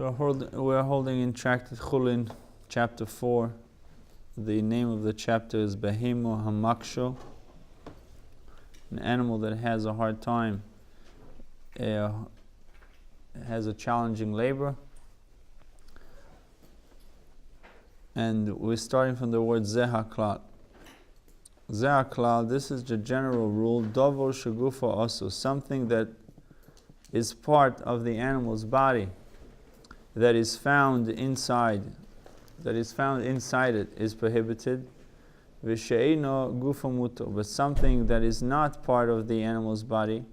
We're holding in Tractate Chullin, chapter 4. The name of the chapter is Beheimah Hamekashah, an animal that has a hard time, has a challenging labor. And we're starting from the word Zehaklal. Zehaklal, this is the general rule, Dovor Shagufa also, something that is part of the animal's body, that is found inside it is prohibited. V'she'eino gufa muto, but something that is not part of the animal's body,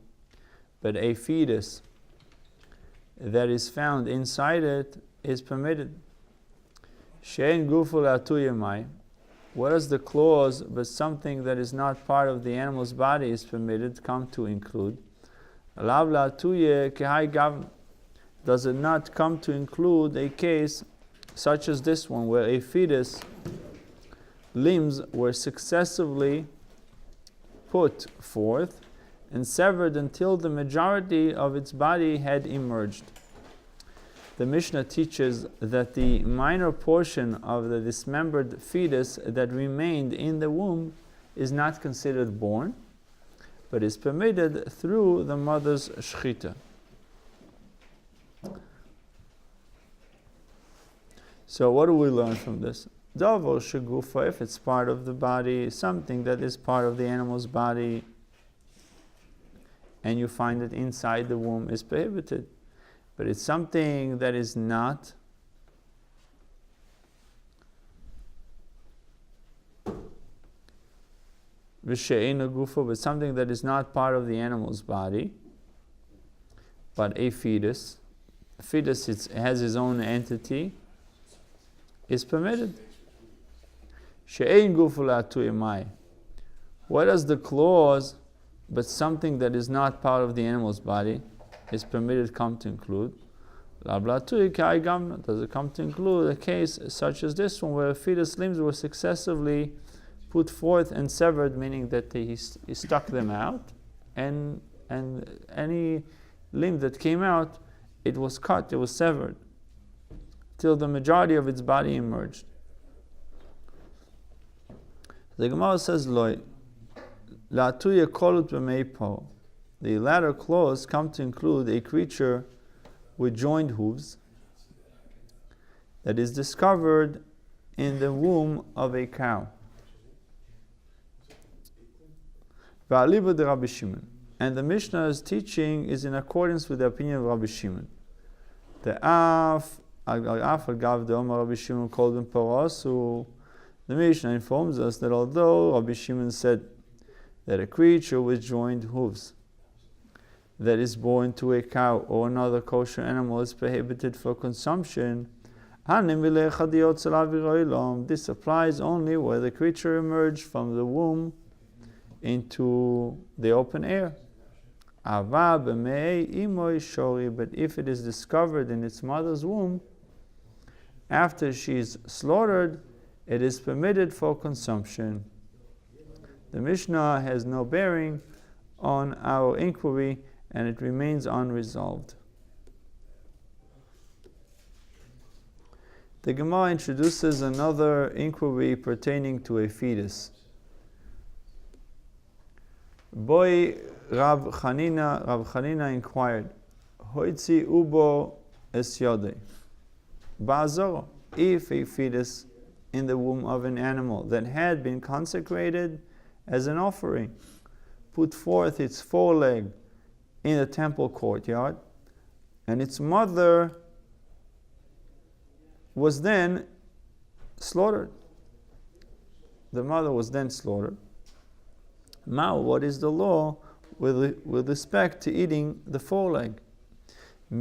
but a fetus that is found inside it is permitted. She'ein gufa la'atuyamai. What does the clause, but something that is not part of the animal's body is permitted, come to include? Alav la'atuye kehai gav. Does it not come to include a case such as this one, where a fetus limbs were successively put forth and severed until the majority of its body had emerged? The Mishnah teaches that the minor portion of the dismembered fetus that remained in the womb is not considered born, but is permitted through the mother's shechita. So what do we learn from this? Davor shegufa, if it's part of the body, something that is part of the animal's body, and you find it inside the womb, is prohibited. But it's something that is not. V'she'eino gufa, but something that is not part of the animal's body, but a fetus. A fetus has its own entity, is permitted. She'ein gufa la'atuyamai. What does the clause, but something that is not part of the animal's body, is permitted, come to include? Does it come to include a case such as this one, where a fetus limbs were successively put forth and severed, meaning that he stuck them out, and any limb that came out, it was cut, it was severed, till the majority of its body emerged. The Gemara says, Loi, la'atuye kolut b'meipo. The latter clause come to include a creature with joined hooves that is discovered in the womb of a cow. Va'aliba de Rabbi Shimon. And the Mishnah's teaching is in accordance with the opinion of Rabbi Shimon. The Mishnah informs us that although Rabbi Shimon said that a creature with joined hooves that is born to a cow or another kosher animal is prohibited for consumption, this applies only where the creature emerged from the womb into the open air. But if it is discovered in its mother's womb, after she's slaughtered, it is permitted for consumption. The Mishnah has no bearing on our inquiry, and it remains unresolved. The Gemara introduces another inquiry pertaining to a fetus. Boy Rav Chanina inquired, Hoitzi ubo es yodei. Ba'azoro, if a fetus in the womb of an animal that had been consecrated as an offering put forth its foreleg in the temple courtyard, and its mother was then slaughtered. The mother was then slaughtered. Now, what is the law with respect to eating the foreleg? Do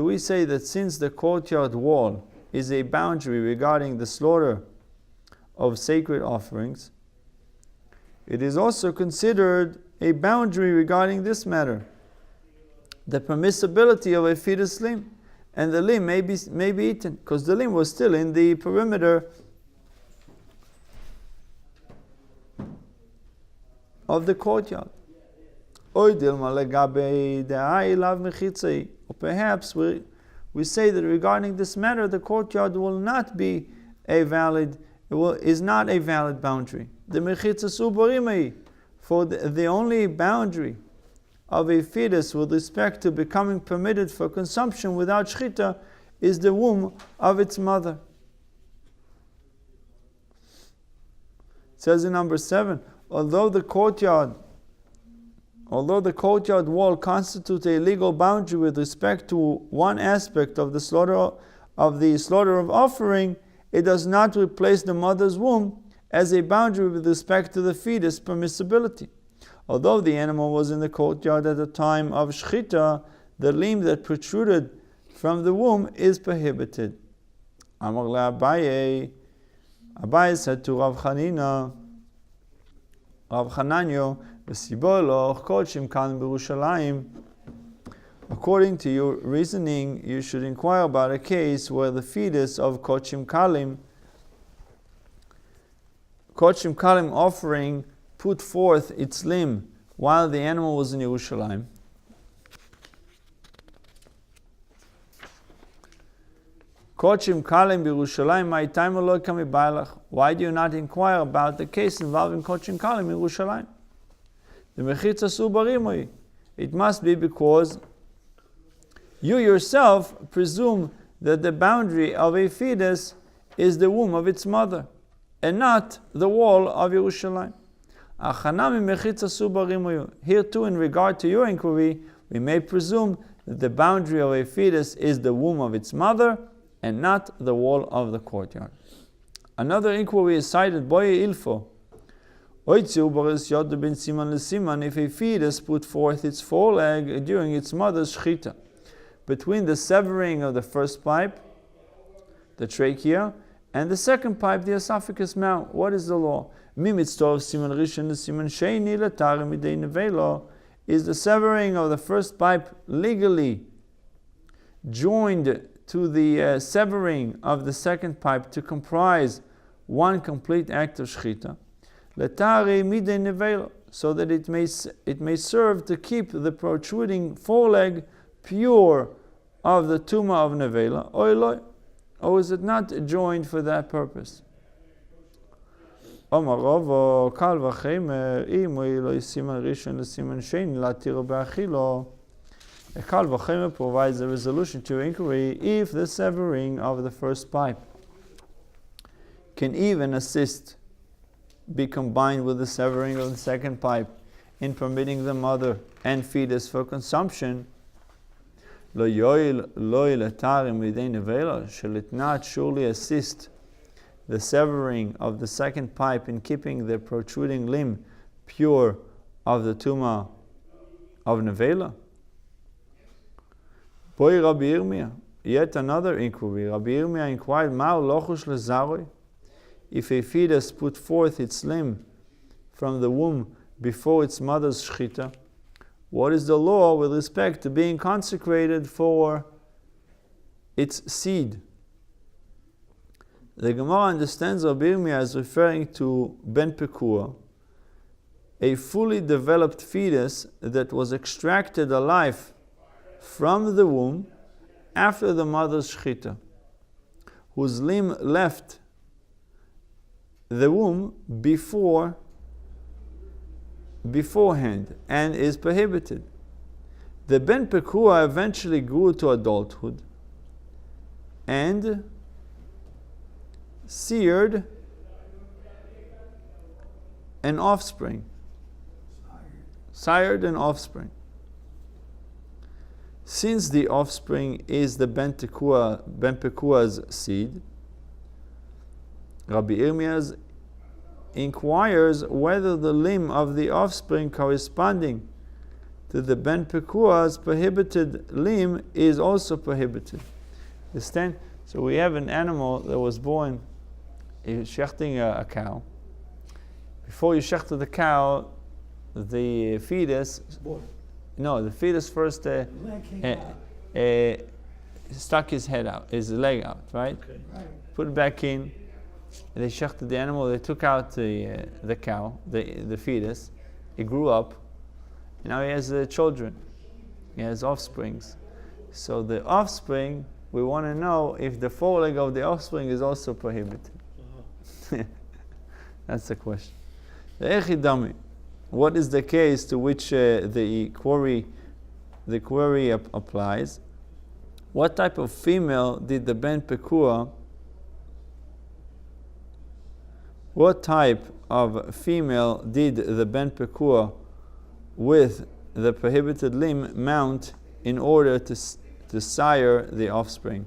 we say that since the courtyard wall is a boundary regarding the slaughter of sacred offerings, it is also considered a boundary regarding this matter, the permissibility of a fetus limb, and the limb may be eaten, because the limb was still in the perimeter of the courtyard. Or perhaps we say that regarding this matter, the courtyard will not be is not a valid boundary. The mechitza for the only boundary of a fetus with respect to becoming permitted for consumption without shchita is the womb of its mother. It says in number 7, although the courtyard wall constitutes a legal boundary with respect to one aspect of the slaughter of offering, it does not replace the mother's womb as a boundary with respect to the fetus permissibility. Although the animal was in the courtyard at the time of shchita, the limb that protruded from the womb is prohibited. Amar Abaye said to Rav Chananyo, according to your reasoning, you should inquire about a case where the fetus of Kochim Kalim offering put forth its limb while the animal was in Yerushalayim. Kochim Kalim Yerushalayim, my time bailach. Why do you not inquire about the case involving Kochim Kalim in Yerushalayim? The mechitza subarimoi. It must be because you yourself presume that the boundary of a fetus is the womb of its mother, and not the wall of Yerushalayim. Here too, in regard to your inquiry, we may presume that the boundary of a fetus is the womb of its mother, and not the wall of the courtyard. Another inquiry is cited, Boye Ilfo. If a fetus put forth its foreleg during its mother's shchita, between the severing of the first pipe, the trachea, and the second pipe, the esophagus mouth, what is the law? Is the severing of the first pipe legally joined to the severing of the second pipe to comprise one complete act of shchita, so that it may serve to keep the protruding foreleg pure of the tumah of nevela, or is it not joined for that purpose? A Kal V'Chemer provides a resolution to inquiry if the severing of the first pipe can even be combined with the severing of the second pipe in permitting the mother and fetus for consumption. Shall it not surely assist the severing of the second pipe in keeping the protruding limb pure of the tumah of nevela? Boy Rabbi Yirmiyah, yet another inquiry. Rabbi Yirmiyah inquired, Ma'u lochush lezaroi? If a fetus put forth its limb from the womb before its mother's shchita, what is the law with respect to being consecrated for its seed? The Gemara understands Rabbi Yirmiyah as referring to Ben Pekua, a fully developed fetus that was extracted alive from the womb after the mother's shchita, whose limb left the womb beforehand and is prohibited. The Ben Pekua eventually grew to adulthood and sired an offspring. Sired an offspring. Since the offspring is the Ben Pekua's seed, Rabbi Yirmiyah inquires whether the limb of the offspring corresponding to the Ben Pekua's prohibited limb is also prohibited. Understand? So we have an animal that was born, he's shechting a cow. Before you shecht the cow, the fetus... No, the fetus first stuck his leg out, right? Okay. Put it back in. They shechted the animal. They took out the cow, the fetus. It grew up, Now he has children. He has offsprings. So the offspring, we want to know if the foreleg of the offspring is also prohibited. That's the question. The echidami. What is the case to which the query applies? What type of female did the ben pekua? What type of female did the ben pekua with the prohibited limb mount in order to sire the offspring?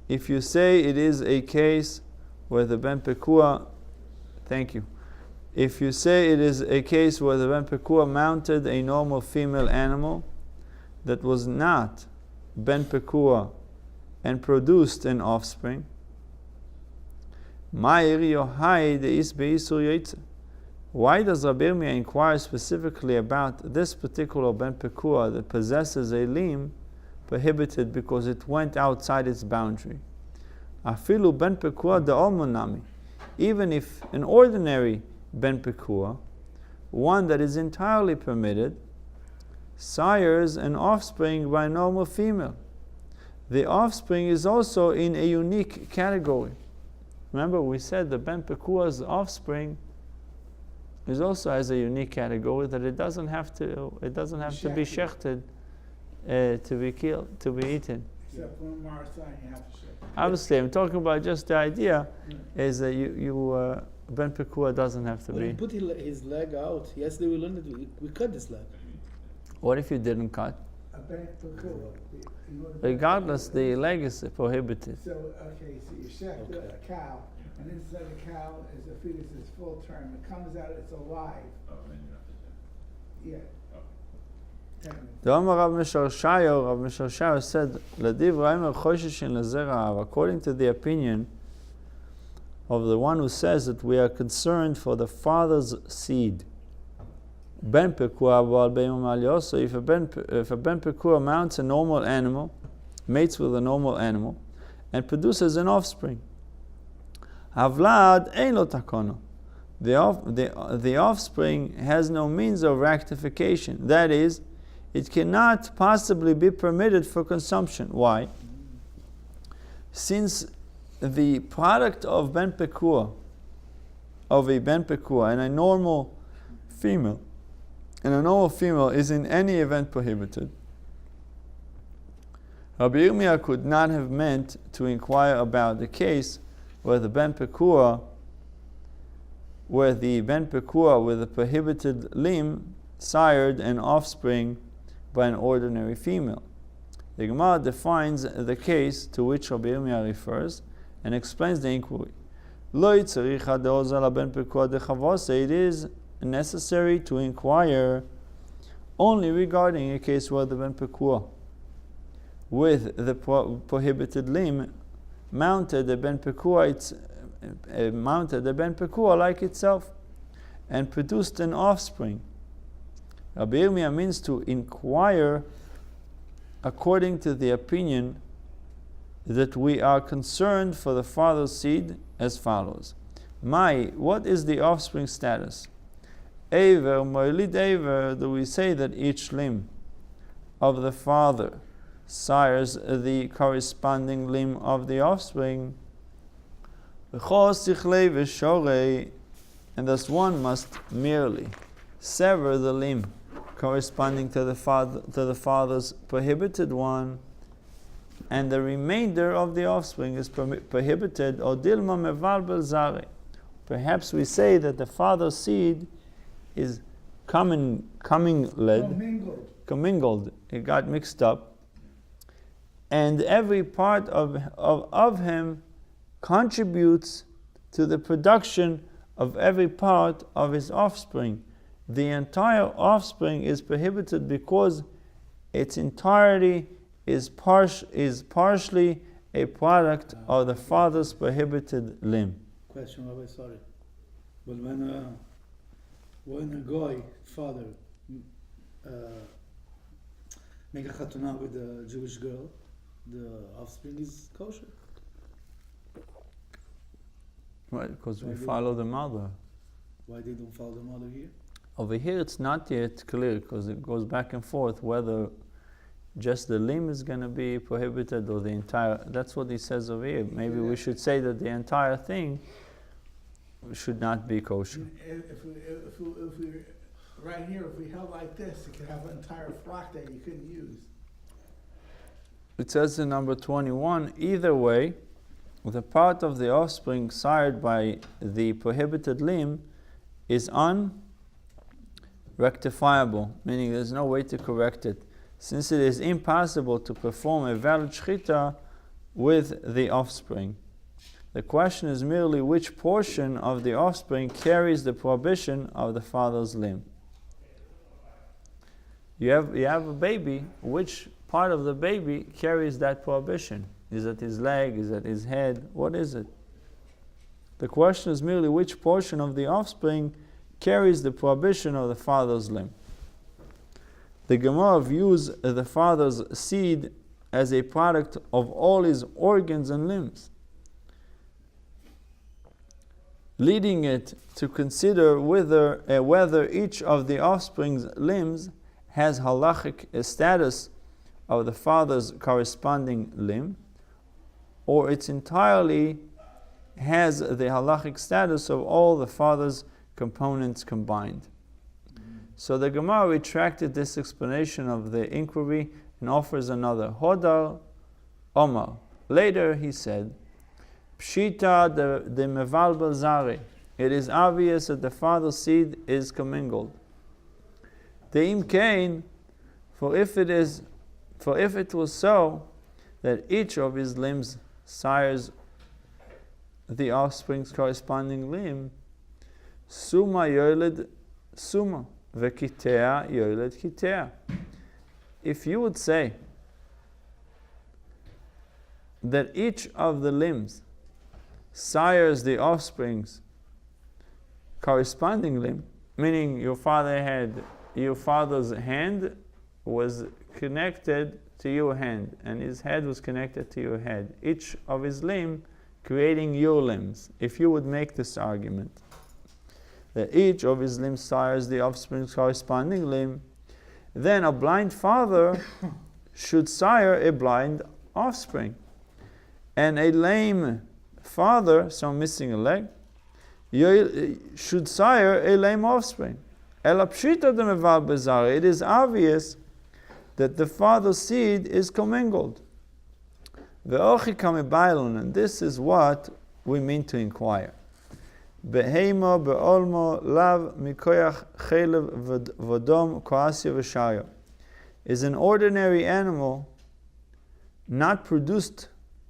If you say it is a case where the ben pekua, thank you. If you say it is a case where the ben pekua mounted a normal female animal that was not ben pekua and produced an offspring, why does Rabbi Yirmiyah inquire specifically about this particular ben pekua that possesses a limb prohibited because it went outside its boundary? Afilu ben pekua de'omonami. Even if an ordinary ben pekua, one that is entirely permitted, sires an offspring by a normal female, the offspring is also in a unique category. Remember, we said the ben pekua's offspring is also has a unique category that it doesn't have to be shechted to be killed, to be eaten. Except for Marasai, you have to shecht. Obviously, I'm talking about just the idea is that ben pekua doesn't have to When be. he put his leg out, yesterday we learned that we cut this leg. What if you didn't cut? A ben pekua. Regardless, the leg is prohibited. So, okay, so you shecht a cow, and inside the cow is a fetus is full term. It comes out, it's alive. Yeah. The Omar Rav Misharshayo said, according to the opinion of the one who says that we are concerned for the father's seed. Ben pekua, so if a ben pekua mounts a normal animal, mates with a normal animal, and produces an offspring, Havlad ein lo takono. The offspring has no means of rectification. That is, it cannot possibly be permitted for consumption. Why? Since the product of ben pekua, and a normal female, is in any event prohibited, Rabbi Yirmiyah could not have meant to inquire about the case where the ben pekua with the prohibited limb sired an offspring by an ordinary female. The Gemara defines the case to which Rabbi Yirmiyah refers and explains the inquiry. It is necessary to inquire only regarding a case where the ben pekua with the prohibited limb mounted the ben pekua like itself and produced an offspring. Rabbi Yirmiyah means to inquire according to the opinion that we are concerned for the father's seed as follows. What is the offspring status? Aver, moilid aver, do we say that each limb of the father sires the corresponding limb of the offspring? And thus one must merely sever the limb corresponding to the father's prohibited one, and the remainder of the offspring is prohibited. Or dilma mevalbel zare. Perhaps we say that the father's seed is commingled. It got mixed up, and every part of him contributes to the production of every part of his offspring. The entire offspring is prohibited because its entirety is partially a product of the father's prohibited limb. Question, Rabbi, sorry. But when a guy father make a chatuna with a Jewish girl, the offspring is kosher. Right, because we Why they- follow the mother. Why they don't follow the mother here? Over here it's not yet clear because it goes back and forth whether just the limb is going to be prohibited or the entire. That's what he says over here. Maybe we should say that the entire thing should not be kosher. If we, right here, if we held like this, you could have an entire flock that you couldn't use. It says in number 21, either way, the part of the offspring sired by the prohibited limb is unrectifiable, meaning there's no way to correct it, since it is impossible to perform a valid shechita with the offspring. The question is merely which portion of the offspring carries the prohibition of the father's limb. You have a baby, which part of the baby carries that prohibition? Is it his leg? Is it his head? What is it? The question is merely which portion of the offspring carries the prohibition of the father's limb. The Gemara views the father's seed as a product of all his organs and limbs, leading it to consider whether each of the offspring's limbs has halachic status of the father's corresponding limb, or it entirely has the halachic status of all the father's components combined. So the Gemara retracted this explanation of the inquiry and offers another. Hodar Omar. Later he said, Pshita de mevalbel zari. It is obvious that the father's seed is commingled. De'im kain, for if it was so, that each of his limbs sires the offspring's corresponding limb, suma yoled suma, vekitea yoled kitea. If you would say that each of the limbs sires the offspring's corresponding limb, meaning your father's hand was connected to your hand, and his head was connected to your head. Each of his limb creating your limbs. If you would make this argument, that each of his limbs sires the offspring's corresponding limb, then a blind father should sire a blind offspring. And a lame father, so missing a leg, should sire a lame offspring. It is obvious that the father's seed is commingled. And this is what we mean to inquire. Beheimah be'olmo lav mikoyach chelev vodom koasya v'shayo is an ordinary animal not produced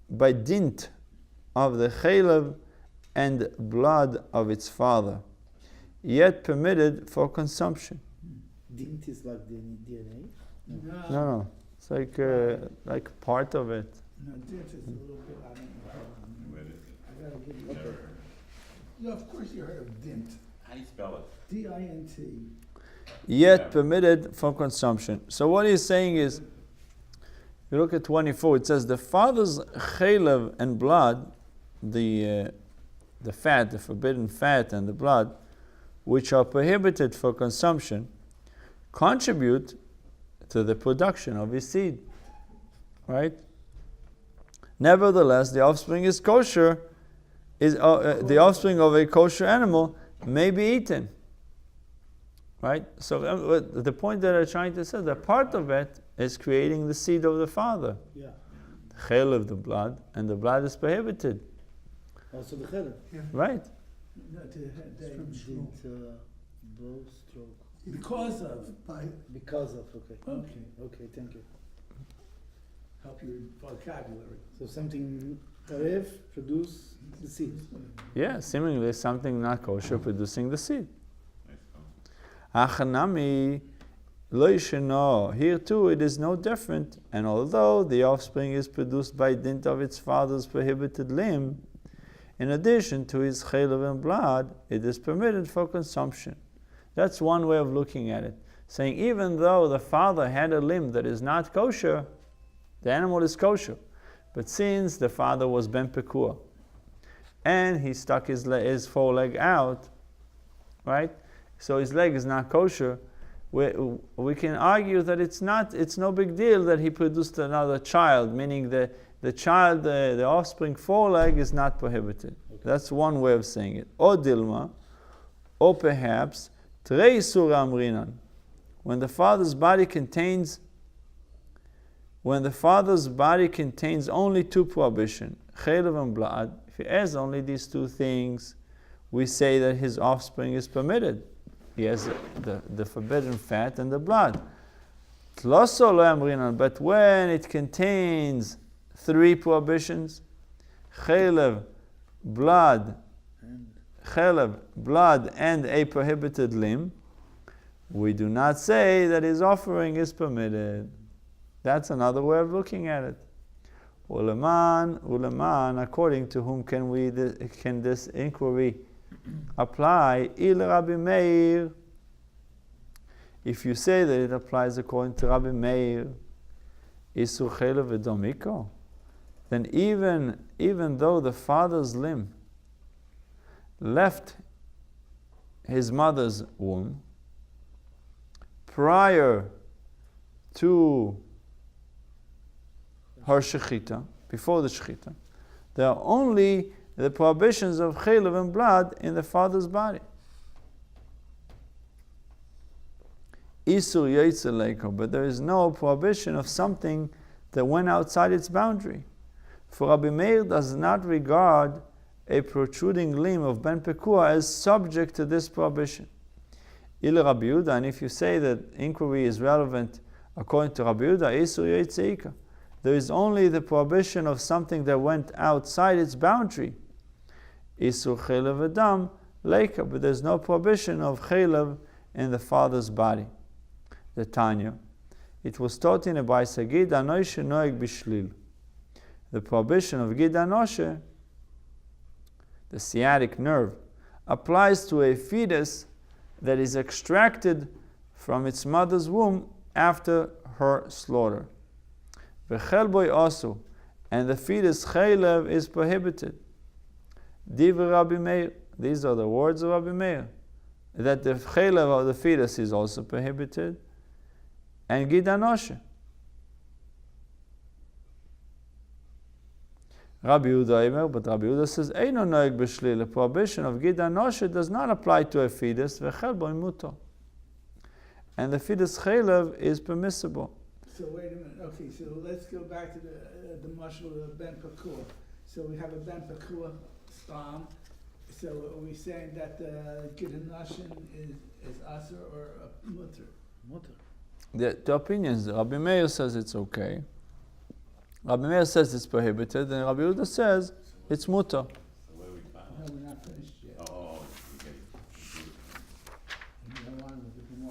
by dint of the chelev and blood of its father, yet permitted for consumption. Dint is like the DNA? No. It's like part of it. No, dint is a little bit, I don't know. I gotta give you. Okay. Yeah, of course you heard of dint. How do you spell it? D-I-N-T. Yet permitted for consumption. So what he's saying is, you look at 24, it says the father's chelev and blood, the fat, the forbidden fat and the blood, which are prohibited for consumption, contribute to the production of his seed. Right? Nevertheless, the offspring is kosher, the offspring of a kosher animal may be eaten. Right? So the point that I'm trying to say, that part of it is creating the seed of the father. Yeah. The chelev, the blood, and the blood is prohibited. Also the chelev. Right? No, Dint, blow, stroke. because of, by, Because of, okay. okay, Okay, thank you. help your vocabulary. So something taref produce the seed. Yeah, seemingly something not kosher producing the seed. Nice. Achanami lo yisheno. Here too it is no different, and although the offspring is produced by dint of its father's prohibited limb, in addition to his chelev and blood, it is permitted for consumption. That's one way of looking at it. Saying even though the father had a limb that is not kosher, the animal is kosher. But since the father was ben pekua, and he stuck his foreleg out, right? So his leg is not kosher. We can argue that it's no big deal that he produced another child, meaning the child, the offspring foreleg is not prohibited. Okay. That's one way of saying it. Or dilma, or perhaps trei sura amrinan, when the father's body contains only two prohibition, chelav and blood. If he has only these two things, we say that his offspring is permitted. He has the forbidden fat and the blood. But when it contains three prohibitions, chelav, blood, and a prohibited limb, we do not say that his offering is permitted. That's another way of looking at it. Uleman, according to whom can this inquiry apply? Il Rabbi Meir. If you say that it applies according to Rabbi Meir, Isur chelav v'domiko, then even though the father's limb left his mother's womb prior to her shechita, before the shechita, there are only the prohibitions of chelav and blood in the father's body. Isur yotze leiko, but there is no prohibition of something that went outside its boundary. For Rabbi Meir does not regard a protruding limb of ben pekua as subject to this prohibition. Il Rabbi Yehuda, and if you say that inquiry is relevant according to Rabbi Yehuda, Isur yotze leiko, there is only the prohibition of something that went outside its boundary. Isur chelav v'dam leika, but there's no prohibition of chelav in the father's body. The Tanya, it was taught in a Baisa Gid Anoshe Noeg Bishlil. The prohibition of Gid Anoshe, the sciatic nerve, applies to a fetus that is extracted from its mother's womb after her slaughter. V'chel boy asu, and the fetus chelav is prohibited. Div Rabbi Meir, these are the words of Rabbi Meir, that the chelav of the fetus is also prohibited, and Gid Anoshe. Rabbi Yehuda, but Rabbi Yehuda says, Eino noeg b'shlil, the prohibition of Gid Anoshe does not apply to a fetus, v'chel bo imuto. And the fetus chelav is permissible. So wait a minute, okay, so let's go back to the mashal of Ben Pekua. So we have a Ben Pekua stam. So are we saying that Gid Anoshe is asur or a mutter? Mutter. The opinions, Rabbi Meir says it's okay. Rabbi Meir says it's prohibited, and Rabbi Yehuda says it's mutter. No, we're not finished yet.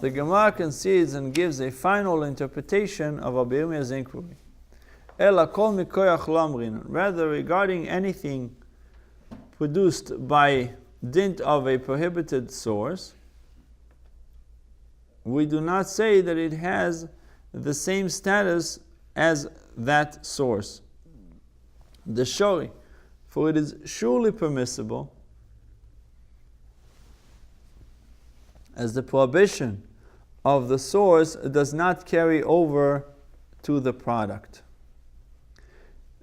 The Gemara concedes and gives a final interpretation of Rabbi Yirmiyah's inquiry. Ela kol mikoyach lamrin, rather regarding anything produced by dint of a prohibited source, we do not say that it has the same status as that source. The shori, for it is surely permissible as the prohibition of the source does not carry over to the product.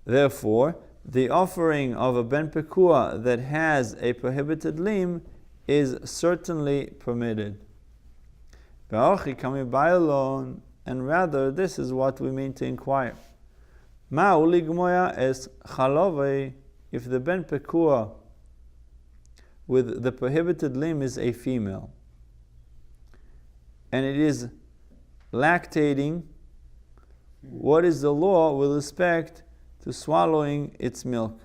Therefore, the offering of a ben pekua that has a prohibited limb is certainly permitted. And rather, this is what we mean to inquire. If the ben pekua with the prohibited limb is a female, and it is lactating, what is the law with respect to swallowing its milk?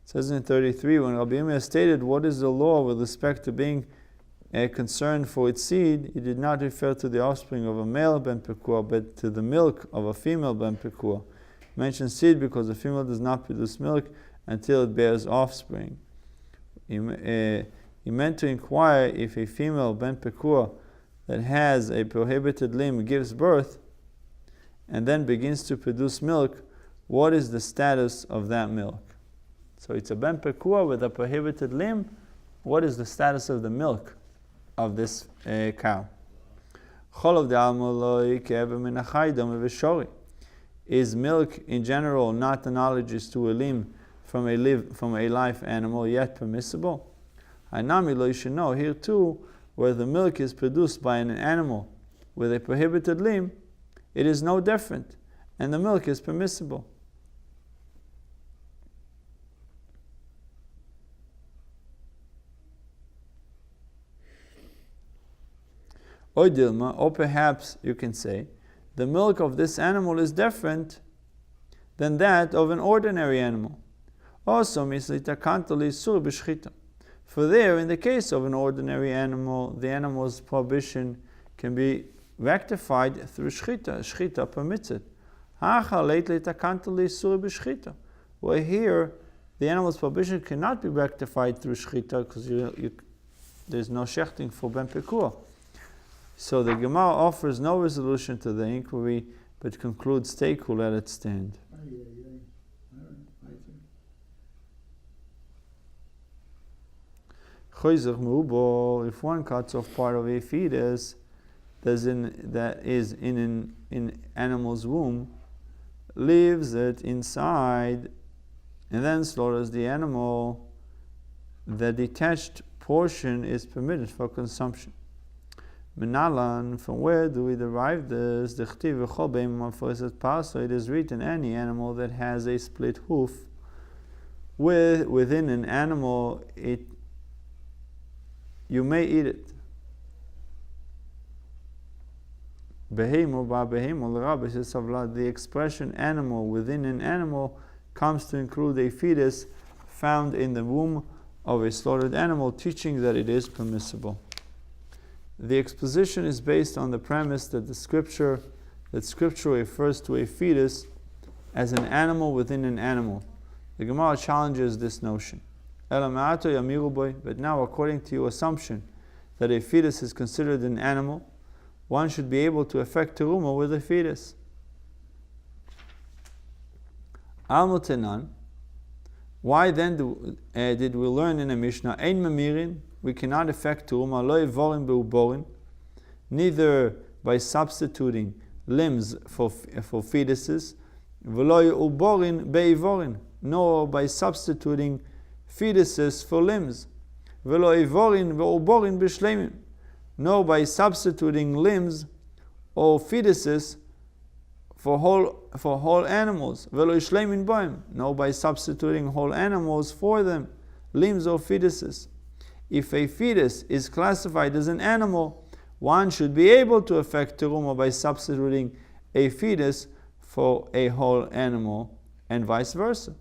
It says in 33, when Rabbi Yirmiyah stated what is the law with respect to being concern for its seed, he did not refer to the offspring of a male ben pekua, but to the milk of a female ben pekua. He mentioned seed because the female does not produce milk until it bears offspring. He meant to inquire if a female ben pekua that has a prohibited limb gives birth and then begins to produce milk, what is the status of that milk? So it's a ben pekua with a prohibited limb. What is the status of the milk of this cow? Is milk in general not analogous to a limb from a live animal, yet permissible? You should know here too, where the milk is produced by an animal with a prohibited limb, it is no different, and the milk is permissible. Or perhaps you can say, the milk of this animal is different than that of an ordinary animal. Also, for there, in the case of an ordinary animal, the animal's prohibition can be rectified through shchita. Shchita permits it. Where here, the animal's prohibition cannot be rectified through shchita because there's no shechting for ben pekua. So the Gemara offers no resolution to the inquiry, but concludes take let it stand. If one cuts off part of a fetus that is in an animal's womb, leaves it inside, and then slaughters the animal, the detached portion is permitted for consumption. Menalan, from where do we derive this? It is written, any animal that has a split hoof within an animal, you may eat it. Beheimah, the expression animal within an animal comes to include a fetus found in the womb of a slaughtered animal, teaching that it is permissible. The exposition is based on the premise that Scripture refers to a fetus as an animal within an animal. The Gemara challenges this notion. But now, according to your assumption that a fetus is considered an animal, one should be able to effect teruma with a fetus. Almutenan. Why then did we learn in a Mishnah, Ein memirin, we cannot effect teruma, lo ivorin beuborin, neither by substituting limbs for fetuses, v'lo uborin beivorin, nor by substituting fetuses for limbs, v'lo ivorin v'uborin b'shleimim, nor by substituting limbs or fetuses for whole animals, v'lo shleimin boim, nor by substituting whole animals for them, limbs or fetuses. If a fetus is classified as an animal, one should be able to effect teruma by substituting a fetus for a whole animal, and vice versa.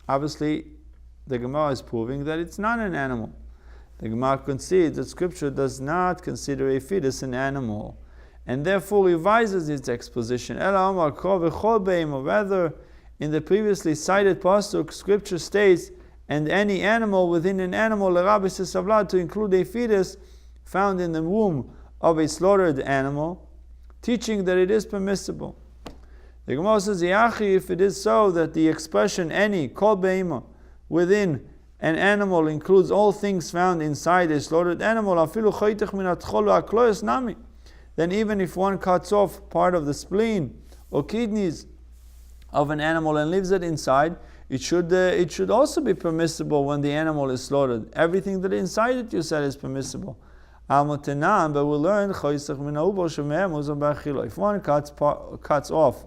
Obviously, the Gemara is proving that it's not an animal. The Gemara concedes that Scripture does not consider a fetus an animal, and therefore revises its exposition. Rather, in the previously cited pasuk, Scripture states, and any animal within an animal, to include a fetus found in the womb of a slaughtered animal, teaching that it is permissible. The Gemara says, if it is so that the expression any, kol beheimah, within an animal includes all things found inside a slaughtered animal, then even if one cuts off part of the spleen or kidneys of an animal and leaves it inside, it should also be permissible when the animal is slaughtered. Everything that is inside it, you said, is permissible. But we learn, if one cuts off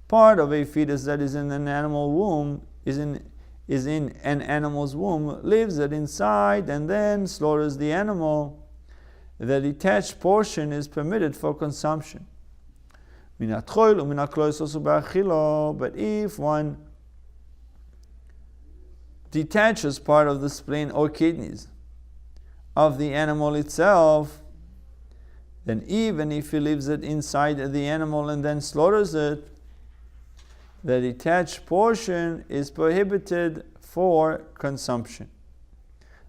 part of a fetus that is in an animal womb, is in an animal's womb, leaves it inside, and then slaughters the animal, the detached portion is permitted for consumption. But if one detaches part of the spleen or kidneys of the animal itself, then even if he leaves it inside the animal and then slaughters it, the detached portion is prohibited for consumption.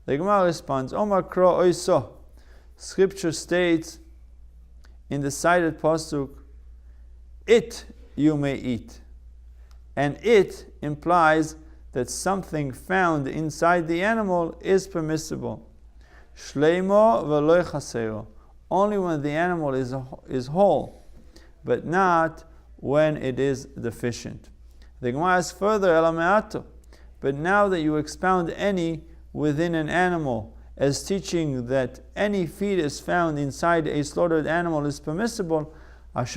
The Gemara responds, Omar Kro Oiso. Scripture states in the cited pasuk, it you may eat. and it implies that something found inside the animal is permissible. Shleimo v'lo chasero, only when the animal is whole, but not when it is deficient. The Gemara asks further, elameato, but now that you expound any within an animal as teaching that any fetus found inside a slaughtered animal is permissible, if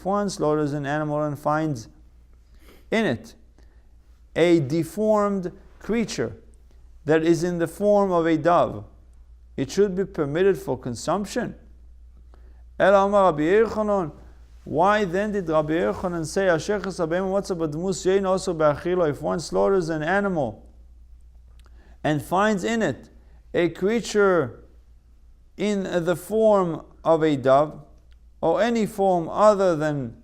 one slaughters an animal and finds in it a deformed creature that is in the form of a dove, it should be permitted for consumption. Why then did Rabbi Yochanan say, if one slaughters an animal and finds in it a creature in the form of a dove, or any form other than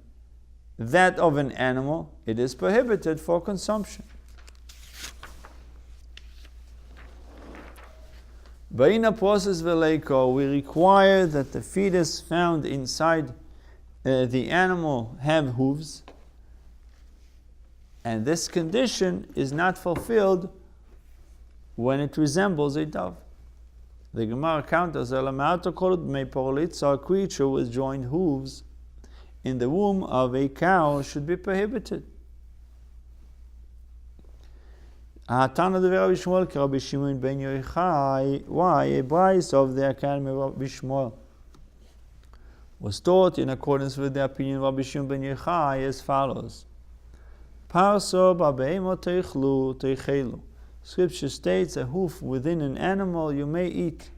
that of an animal, it is prohibited for consumption. Ba'ina process veleiko, we require that the fetus found inside the animal have hooves, and this condition is not fulfilled when it resembles a dove. The Gemara counters, a creature with joined hooves in the womb of a cow should be prohibited. Why? A Bryce of the Academy of Rabbi Shmuel was taught in accordance with the opinion of Rabbi Shimon ben Yochai as follows. Scripture states, a hoof within an animal you may eat,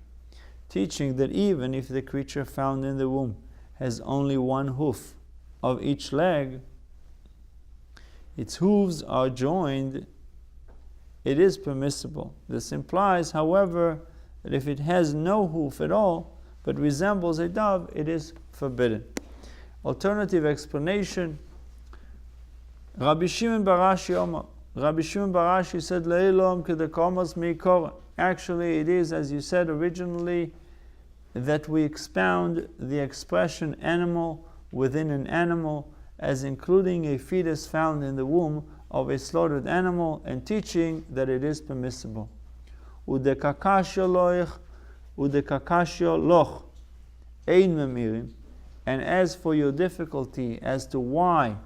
teaching that even if the creature found in the womb has only one hoof of each leg, its hooves are joined, it is permissible. This implies, however, that if it has no hoof at all, but resembles a dove, it is forbidden. Alternative explanation, Rabbi Shimon bar Ashi Omar. Rabbi Shimon bar Ashi said, Le'ilom kedekomas meikora. Actually, it is, as you said originally, that we expound the expression animal within an animal as including a fetus found in the womb of a slaughtered animal and teaching that it is permissible. Udekakashio loch ein memirim. And as for your difficulty as to why,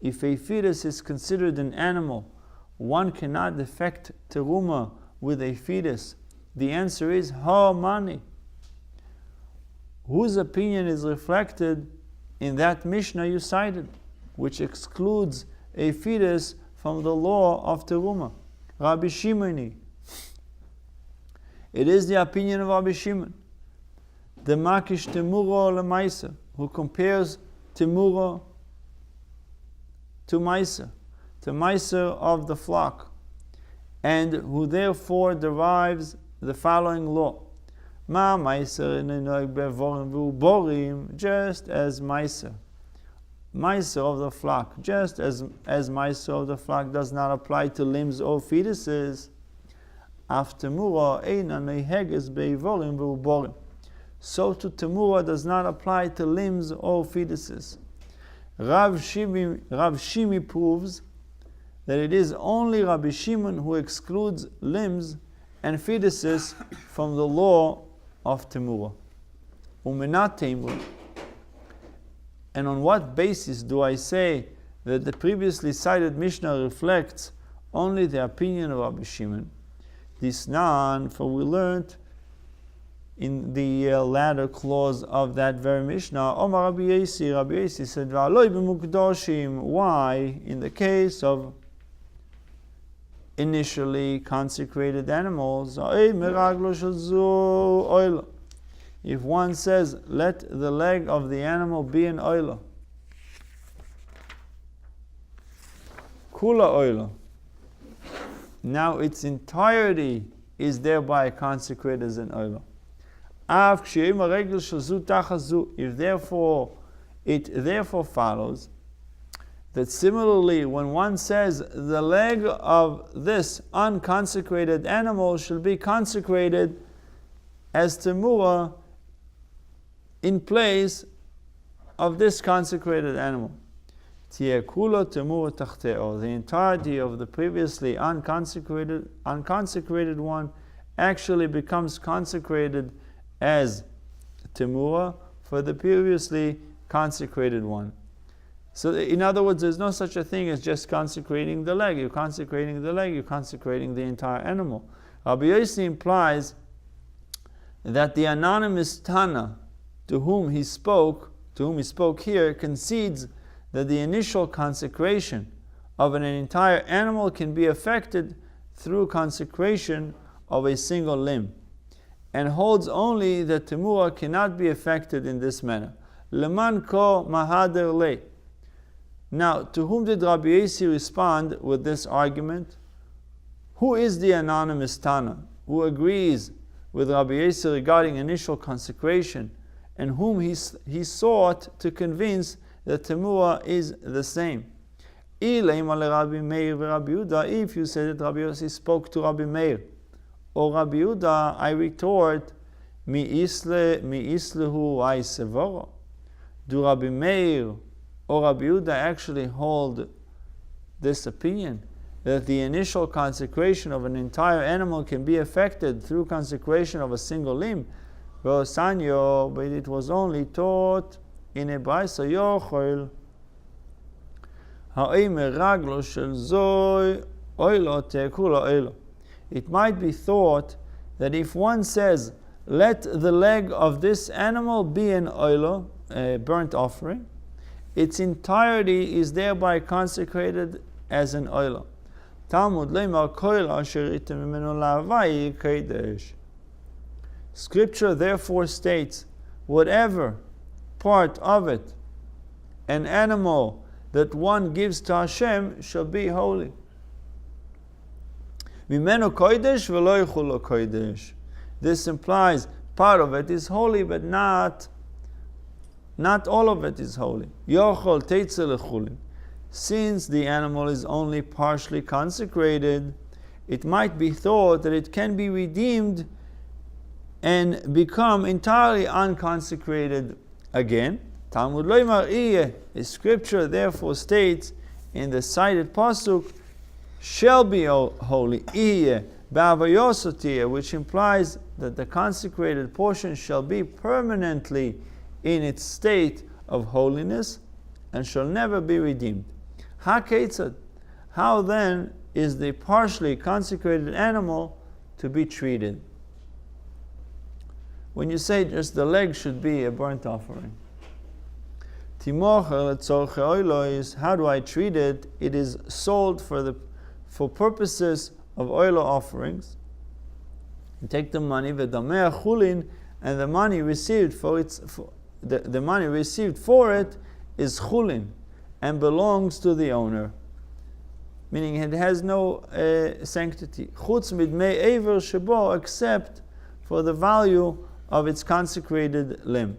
if a fetus is considered an animal, one cannot defect teruma with a fetus, the answer is ha mani. Whose opinion is reflected in that Mishnah you cited, which excludes a fetus from the law of teruma? Rabbi Shimoni. It is the opinion of Rabbi Shimon, the makish temuro lemaisa, who compares temuro to meiser of the flock, and who therefore derives the following law: Ma meiser inoig bevorim v'uborim, just as meiser of the flock, just as meiser of the flock does not apply to limbs or fetuses, af temura eina neheges bevorim v'uborim, so to temura does not apply to limbs or fetuses. Rav Shimi proves that it is only Rabbi Shimon who excludes limbs and fetuses from the law of temura. Umenat temur. And on what basis do I say that the previously cited Mishnah reflects only the opinion of Rabbi Shimon? This nan, for we learned in the latter clause of that very Mishnah, Omar Rabbi Yesi said, V'aloi b'mukdoshim. Why, in the case of initially consecrated animals, if one says, let the leg of the animal be an oila, kula oila, now its entirety is thereby consecrated as an oila. If it therefore follows that similarly when one says the leg of this unconsecrated animal should be consecrated as temura in place of this consecrated animal, the entirety of the previously unconsecrated one actually becomes consecrated as temura for the previously consecrated one. So in other words, there's no such a thing as just consecrating the leg. You're consecrating the leg, you're consecrating the entire animal. Rabbi Yossi implies that the anonymous Tana to whom he spoke here, concedes that the initial consecration of an entire animal can be effected through consecration of a single limb, and holds only that temura cannot be effected in this manner. Leman ko mahader le. Now, to whom did Rabbi Yossi respond with this argument? Who is the anonymous Tana who agrees with Rabbi Yossi regarding initial consecration, and whom he sought to convince that temura is the same? If you say that Rabbi Yossi spoke to Rabbi Meir or Rabbi Yehuda, I retort, mi islehu ay sevoro. Do Rabbi Meir or Rabbi Yehuda actually hold this opinion, that the initial consecration of an entire animal can be effected through consecration of a single limb? But it was only taught in a Braisa Yochel. It might be thought that if one says, let the leg of this animal be an oilo, a burnt offering, its entirety is thereby consecrated as an oilo. Scripture therefore states, whatever part of it, an animal that one gives to Hashem, shall be holy. This implies part of it is holy, but not all of it is holy. Since the animal is only partially consecrated, it might be thought that it can be redeemed and become entirely unconsecrated again. Talmud Loimar Iyeh, the scripture therefore states in the cited pasuk, shall be holy, Iyeh, Ba'avayosotieh, which implies that the consecrated portion shall be permanently in its state of holiness and shall never be redeemed. HaKetzad, how then is the partially consecrated animal to be treated? When you say just the leg should be a burnt offering, Timocher letzorche oilo, how do I treat it? It is sold for purposes of oilo offerings. You take the money, v'dameh Chullin, and the money received for it is Chullin and belongs to the owner, meaning it has no sanctity. Chutz midmei ever shebo, except for the value of its consecrated limb.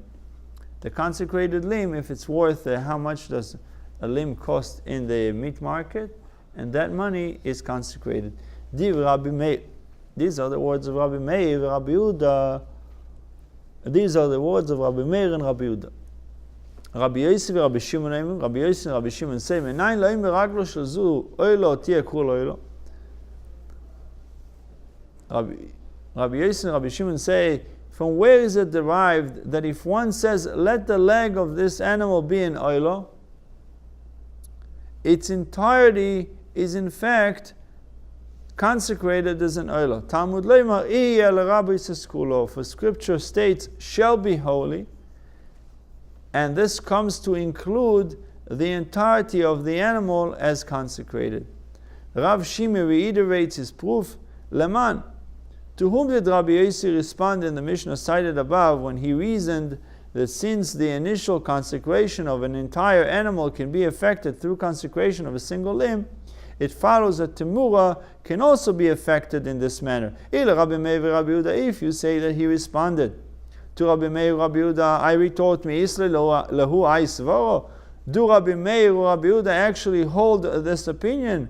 The consecrated limb, if it's worth, how much does a limb cost in the meat market? And that money is consecrated. Div Rabbi Meir. These are the words of Rabbi Meir, Rabbi Yehuda. These are the words of Rabbi Meir and Rabbi Yehuda. Rabbi Yossi and Rabbi Shimon, Rabbi Yossi and Rabbi Shimon say, "Menayin laim meraglo shel zu oilo tieh kul oilo." Rabbi Yossi and Rabbi Shimon say, from where is it derived that if one says, let the leg of this animal be an oilo, its entirety is in fact consecrated as an oilo? Talmud Leimar Iyeh Rabbi Seskulo, for scripture states, shall be holy, and this comes to include the entirety of the animal as consecrated. Rav Shimi reiterates his proof, Leman. To whom did Rabbi Yossi respond in the Mishnah cited above when he reasoned that since the initial consecration of an entire animal can be effected through consecration of a single limb, it follows that temura can also be effected in this manner? If you say that he responded to Rabbi Meir, Rabbi Yehuda, I retort, mi isle lahu ay svaro. Do Rabbi Meir or Rabbi Yehuda actually hold this opinion,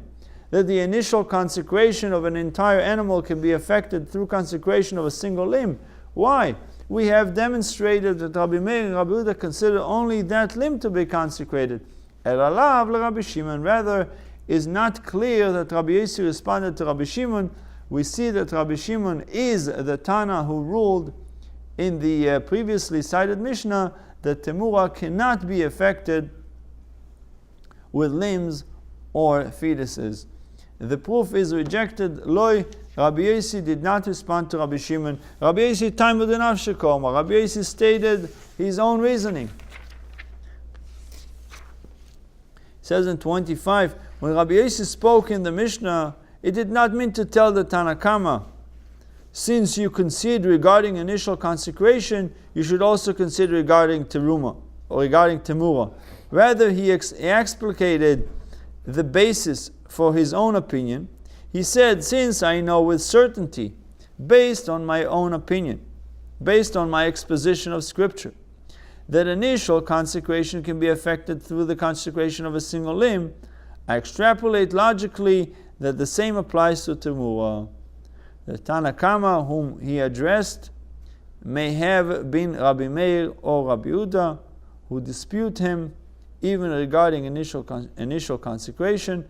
that the initial consecration of an entire animal can be effected through consecration of a single limb? Why? we have demonstrated that Rabbi Meir and Rabbi Yehuda consider only that limb to be consecrated. Elalav Rabbi Shimon, rather, is not clear that Rabbi Yossi responded to Rabbi Shimon. We see that Rabbi Shimon is the Tana who ruled in the previously cited Mishnah that Temura cannot be affected with limbs or fetuses. The proof is rejected. Loi, Rabbi Yossi did not respond to Rabbi Shimon. Rabbi Yossi time with enough shekoma. Rabbi Yossi stated his own reasoning. It says in 25, when Rabbi Yossi spoke in the Mishnah, it did not mean to tell the Tanakama, since you concede regarding initial consecration, you should also consider regarding teruma or regarding temura. Rather, he explicated the basis for his own opinion. He said, since I know with certainty, based on my own opinion, based on my exposition of Scripture, that initial consecration can be effected through the consecration of a single limb, I extrapolate logically that the same applies to Temura. The Tanakama whom he addressed may have been Rabbi Meir or Rabbi Yehuda, who dispute him even regarding initial consecration.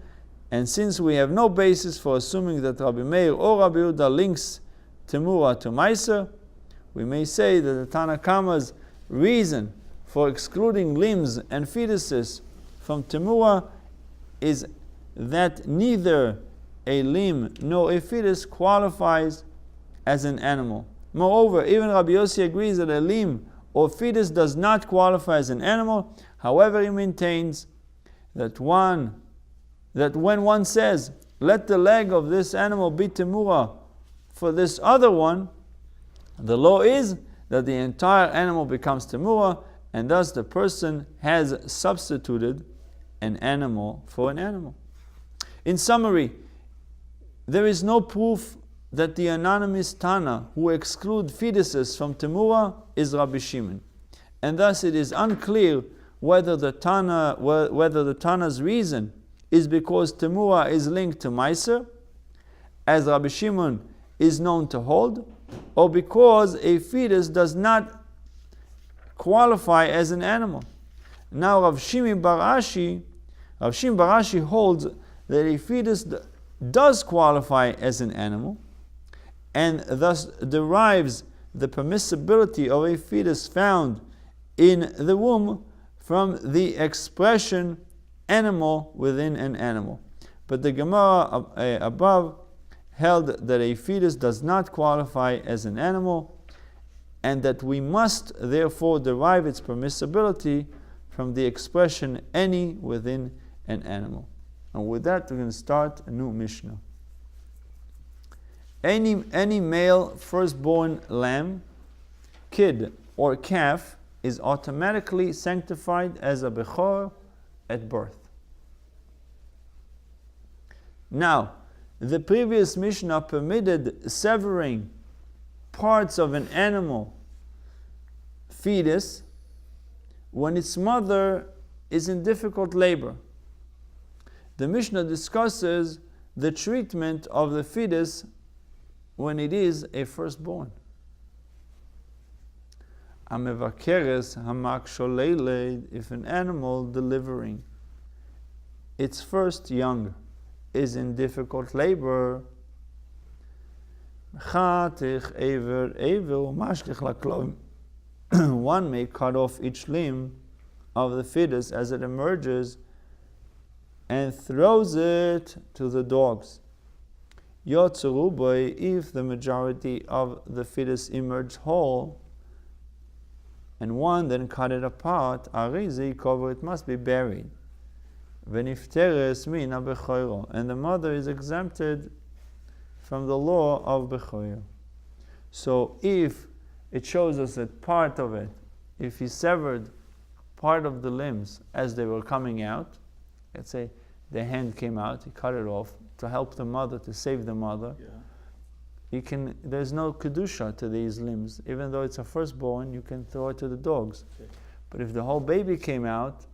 And since we have no basis for assuming that Rabbi Meir or Rabbi Yehuda links Temura to Meiser, we may say that the Tanakama's reason for excluding limbs and fetuses from Temura is that neither a limb nor a fetus qualifies as an animal. Moreover, even Rabbi Yossi agrees that a limb or fetus does not qualify as an animal. However, he maintains that when one says, let the leg of this animal be temura for this other one, the law is that the entire animal becomes temura, and thus the person has substituted an animal for an animal. In summary, there is no proof that the anonymous Tana who exclude fetuses from temura is Rabbi Shimon, and thus it is unclear whether the Tana's reason is because temura is linked to Meiser, as Rabbi Shimon is known to hold, or because a fetus does not qualify as an animal. Now Rav Shimon Bar Ashi holds that a fetus does qualify as an animal, and thus derives the permissibility of a fetus found in the womb from the expression animal within an animal. But the Gemara above held that a fetus does not qualify as an animal, and that we must therefore derive its permissibility from the expression any within an animal. And with that, we're going to start a new Mishnah. Any male firstborn lamb, kid, or calf is automatically sanctified as a bechor at birth. Now, the previous Mishnah permitted severing parts of an animal fetus when its mother is in difficult labor. The Mishnah discusses the treatment of the fetus when it is a firstborn. Hamevakeres Hamekashah, if an animal delivering its first young is in difficult labor, one may cut off each limb of the fetus as it emerges and throws it to the dogs. Yotzerubai, if the majority of the fetus emerged whole, and one then cut it apart, arizi cover, it must be buried. Venifteres mina bechoiro, and the mother is exempted from the law of bechoiro. So if it shows us that part of it, if he severed part of the limbs as they were coming out, let's say the hand came out, he cut it off to help the mother, to save the mother. Yeah. There's no kedusha to these limbs. Even though it's a firstborn, you can throw it to the dogs. Okay. But if the whole baby came out,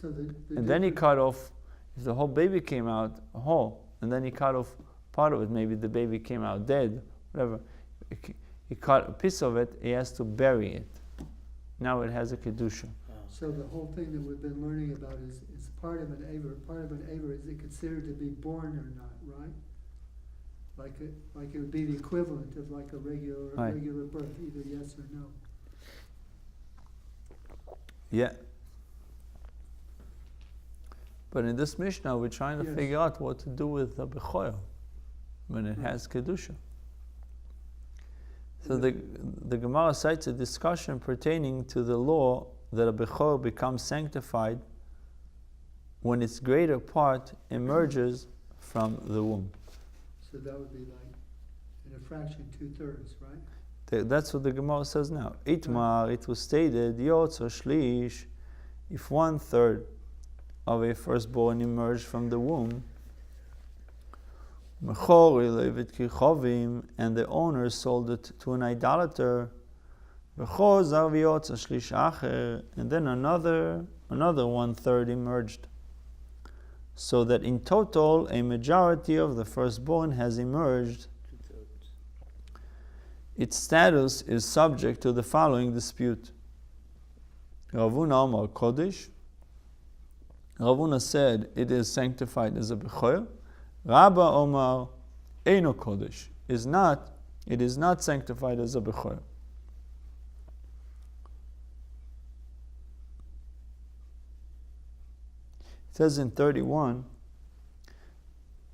and then he cut off, if the whole baby came out whole, and then he cut off part of it, maybe the baby came out dead, whatever, he cut a piece of it, he has to bury it. Now it has a kedusha. So the whole thing that we've been learning about is part of an aver. Part of an aver is it considered to be born or not, right? Like it would be the equivalent of like a regular birth, either yes or no. Yeah. But in this Mishnah, we're trying to figure out what to do with the Bechoyer when it has Kedusha. So the Gemara cites a discussion pertaining to the law that a Bechoyer becomes sanctified when its greater part emerges from the womb. So that would be like in a fraction 2/3, right? That's what the Gemara says now. Itmar, it was stated, Yotz or Shlish, if 1/3 of a firstborn emerged from the womb, and the owner sold it to an idolater, and then another 1/3 emerged. So that in total, a majority of the firstborn has emerged. Its status is subject to the following dispute. Ravuna Omar Kodesh. Ravuna said it is sanctified as a Bechoyer. Rabba Omar Eino Kodesh. It is not sanctified as a Bechoyer. It says in 31,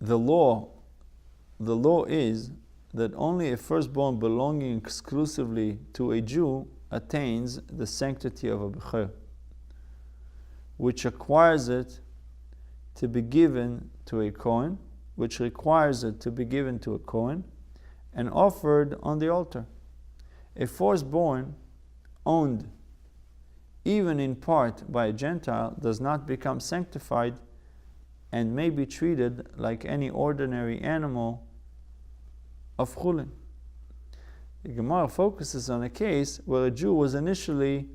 the law is that only a firstborn belonging exclusively to a Jew attains the sanctity of a Bechoyer, which requires it to be given to a Kohen, and offered on the altar. A firstborn owned even in part by a Gentile does not become sanctified and may be treated like any ordinary animal of Chullin. The Gemara focuses on a case where a Jew was initially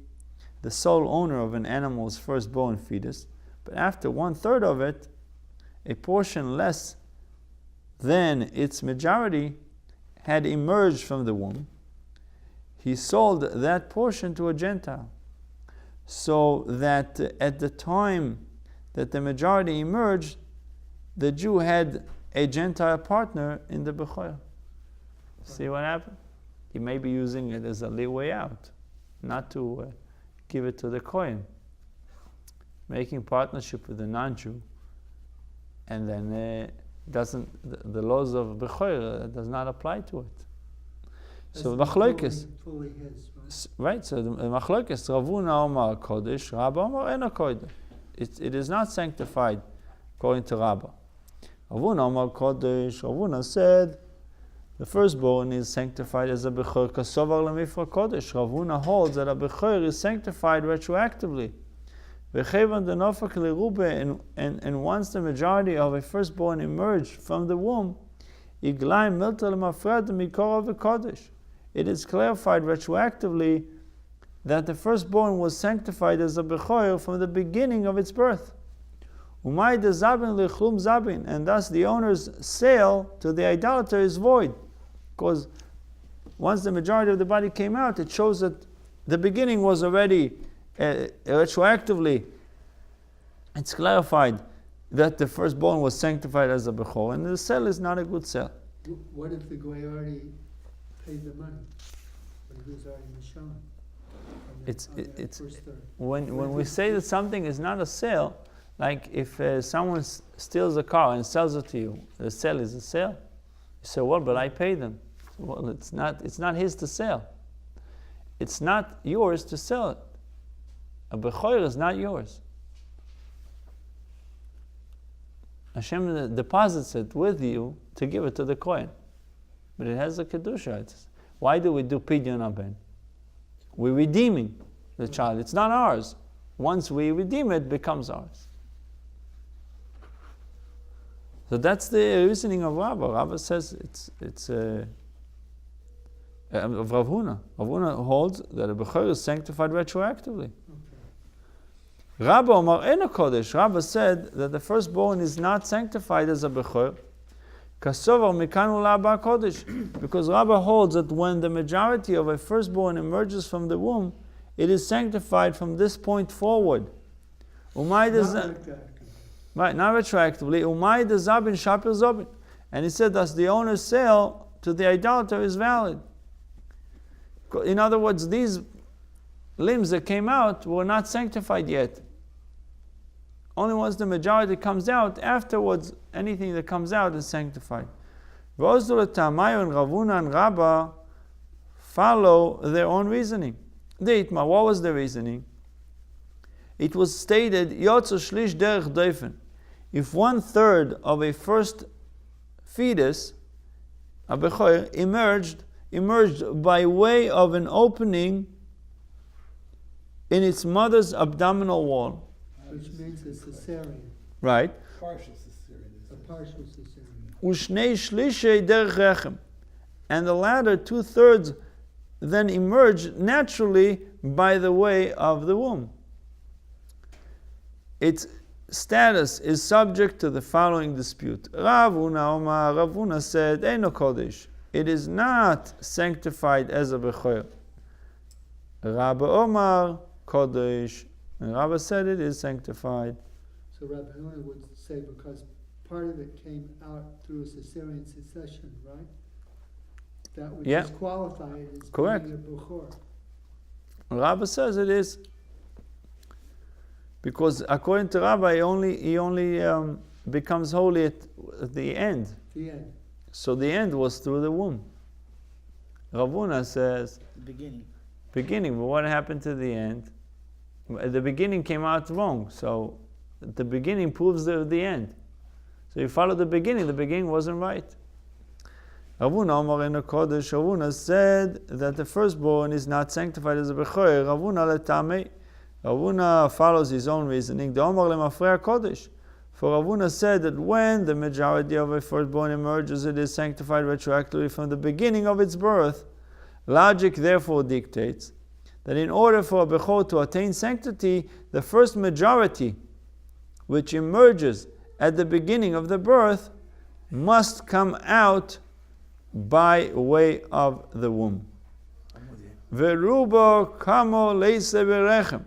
the sole owner of an animal's firstborn fetus, but after 1/3 of it, a portion less than its majority had emerged from the womb. He sold that portion to a Gentile, so that at the time that the majority emerged, the Jew had a Gentile partner in the Bechoyer. See what happened? He may be using it as a leeway out, not to give it to the Kohen. Making partnership with a non-Jew, and then the laws of Bechoyer does not apply to it. So Machlokes, fully his, right? So the Machlokes, Ravuna Omar Kodesh, Rabba Omar Eno Kodesh. It is not sanctified according to Rabba. Ravuna Omar Kodesh. Ravuna said the firstborn is sanctified as a Bechoyer kasovar lemifra Kodesh. Ravuna holds that a Bechoyer is sanctified retroactively. And once the majority of a firstborn emerged from the womb, it is clarified retroactively that the firstborn was sanctified as a Bechoyer from the beginning of its birth. And thus the owner's sale to the idolater is void. Because once the majority of the body came out, it shows that the beginning was already retroactively, it's clarified that the firstborn was sanctified as a Bechor, and the sale is not a good sale. What if the guy already paid the money? But he was already Mishon? When we say that something is not a sale, like if someone steals a car and sells it to you, the sale is a sale. You say, well, but I paid them. Well, it's not his to sell. It's not yours to sell it. A Bechoyer is not yours. Hashem deposits it with you to give it to the Kohen. But it has a Kedusha. Why do we do Pidyon Aben? We're redeeming the child. It's not ours. Once we redeem it, it becomes ours. So that's the reasoning of Rabbah. Rabbah says it's of Rav Huna. Rav Huna holds that a Bechoyer is sanctified retroactively. Rabba Omar Eno Kodesh. Rabba said that the firstborn is not sanctified as a Bechoyer. Kasovar mikanu laba kodesh. Because Rabbah holds that when the majority of a firstborn emerges from the womb, it is sanctified from this point forward. Umay does Not retroactive. right, not retroactively. Umay the zabin shapir zobin. And he said thus the owner's sale to the idolater is valid. In other words, these limbs that came out were not sanctified yet. Only once the majority comes out, afterwards, anything that comes out is sanctified. V'ozdul Tamayo and Ravuna and Rabba follow their own reasoning. Deitma, what was the reasoning? It was stated, Yotzu shlish derech doifen. If 1/3 of a first fetus, a bechoir, emerged by way of an opening in its mother's abdominal wall. Which means a cesarean, Right. Partial cesarean. a partial cesarean. Ushnei shlishei derech rechem. And the latter 2/3 then emerge naturally by the way of the womb. Its status is subject to the following dispute. Ravuna said, Eino Kodesh. It is not sanctified as a Bechoir. Rabba Omar Kodesh. And Rabba said it is sanctified. So Rabbi Hillel would say because part of it came out through a cesarean succession, right? That would Yeah. disqualify it as Correct. being a Bechor. Rabba says it is. Because according to Rabba, he only becomes holy at the end. The end. So the end was through the womb. Ravuna says, beginning, but what happened to the end? The beginning came out wrong, so the beginning proves the end. So you follow the beginning wasn't right. Ravuna Omar in the Kodesh, Ravuna said that the firstborn is not sanctified as a Bechoir. Ravuna letame. Ravuna follows his own reasoning. The Omar lemafrei Kodesh. For Ravuna said that when the majority of a firstborn emerges, it is sanctified retroactively from the beginning of its birth. Logic therefore dictates that in order for a Bechor to attain sanctity, the first majority, which emerges at the beginning of the birth, must come out by way of the womb. Verubo kamo leise berechem.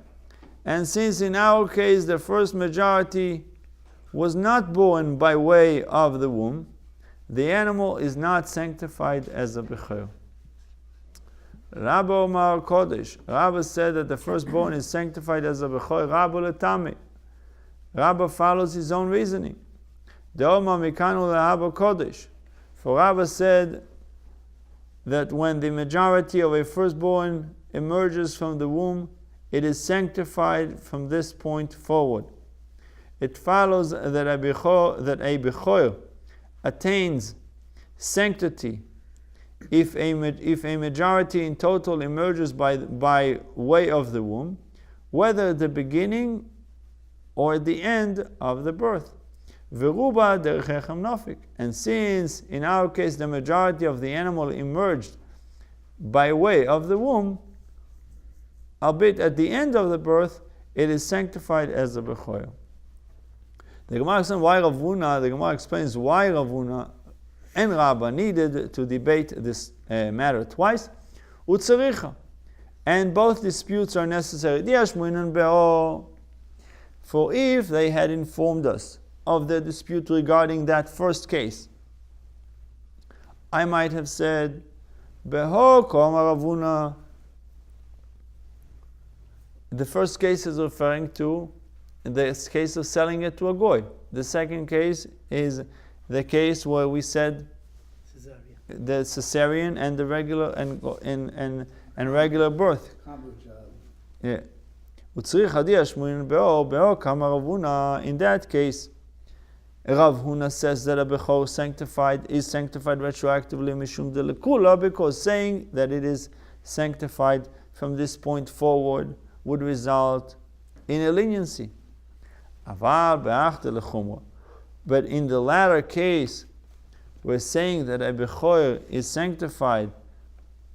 And since in our case the first majority was not born by way of the womb, the animal is not sanctified as a Bechor. Rabba Omar Kodesh. Rabba said that the firstborn is sanctified as a Bechor. Rabba letame. Rabba follows his own reasoning. The Omar mikanu le'Rabba Kodesh. For Rabba said that when the majority of a firstborn emerges from the womb, it is sanctified from this point forward. It follows that a Bechor attains sanctity if a majority in total emerges by way of the womb, whether at the beginning or at the end of the birth. Veruba derechechem nofik. And since in our case the majority of the animal emerged by way of the womb, albeit at the end of the birth, it is sanctified as a Bechor. The Gemara explains why Ravuna and Rabba needed to debate this matter twice. Utzaricha. And both disputes are necessary. For if they had informed us of the dispute regarding that first case, I might have said, Beho koma Ravuna. The first case is referring to the case of selling it to a goy. The second case is the case where we said the cesarean and the regular and regular birth. Yeah. In that case, Rav Huna says that a Bechor is sanctified retroactively mishum de lekula, because saying that it is sanctified from this point forward would result in a leniency. But in the latter case, we're saying that a Bechor is sanctified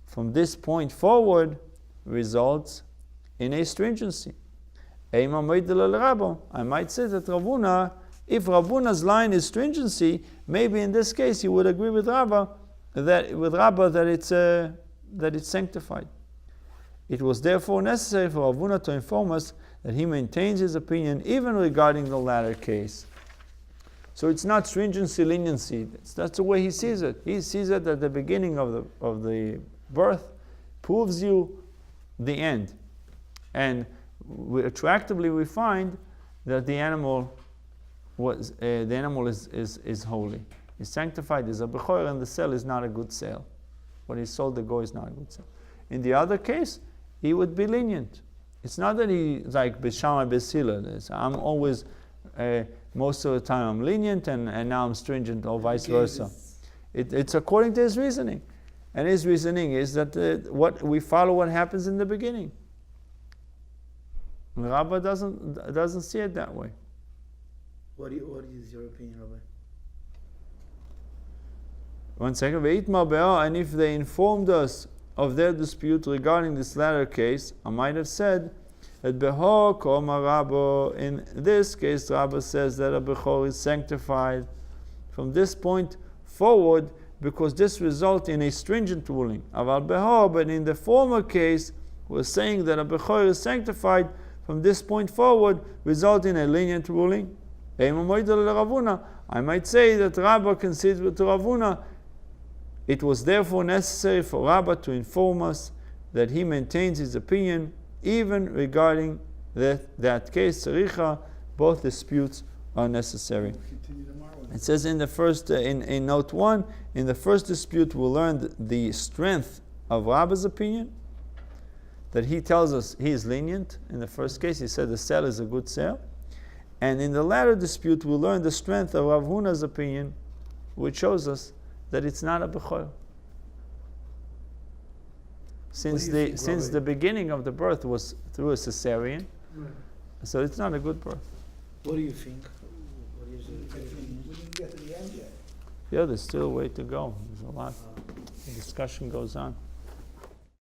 from this point forward results in a stringency. I might say that Ravuna If Rabuna's line is stringency, maybe in this case you would agree with Rabba that it's sanctified. It was therefore necessary for Ravuna to inform us that he maintains his opinion even regarding the latter case. So it's not stringency, leniency. That's the way he sees it. He sees it at the beginning of the birth, proves you the end. And attractively we find that the animal is holy. He's sanctified, is a bechor, and the sale is not a good sale. What he sold the goy is not a good sale. In the other case, he would be lenient. It's not that he like B'Shamai B'Sila. I'm always, most of the time I'm lenient and now I'm stringent, or vice versa. It's according to his reasoning. And his reasoning is that what we follow what happens in the beginning. Rabba doesn't see it that way. What is your opinion, Rabbi? 1 second. And if they informed us of their dispute regarding this latter case, I might have said that Behor Koma Rabbo. In this case, Rabba says that a Bechor is sanctified from this point forward, because this results in a stringent ruling. Aval Behor, but in the former case, we're saying that a Bechor is sanctified from this point forward, result in a lenient ruling. I might say that Rabba considered to Ravuna, it was therefore necessary for Rabba to inform us that he maintains his opinion even regarding that case. Tzaricha, both disputes are necessary. It says in the first, in note 1, in the first dispute we'll learn the strength of Rabba's opinion, that he tells us he is lenient. In the first case he said the sale is a good sale. And in the latter dispute we'll learn the strength of Rav Huna's opinion, which shows us that it's not a bechor. Since the beginning of the birth was through a cesarean, Right. so it's not a good birth. What do you think? What is your opinion? We didn't get to the end yet. Yeah, there's still a way to go. There's a lot. The discussion goes on.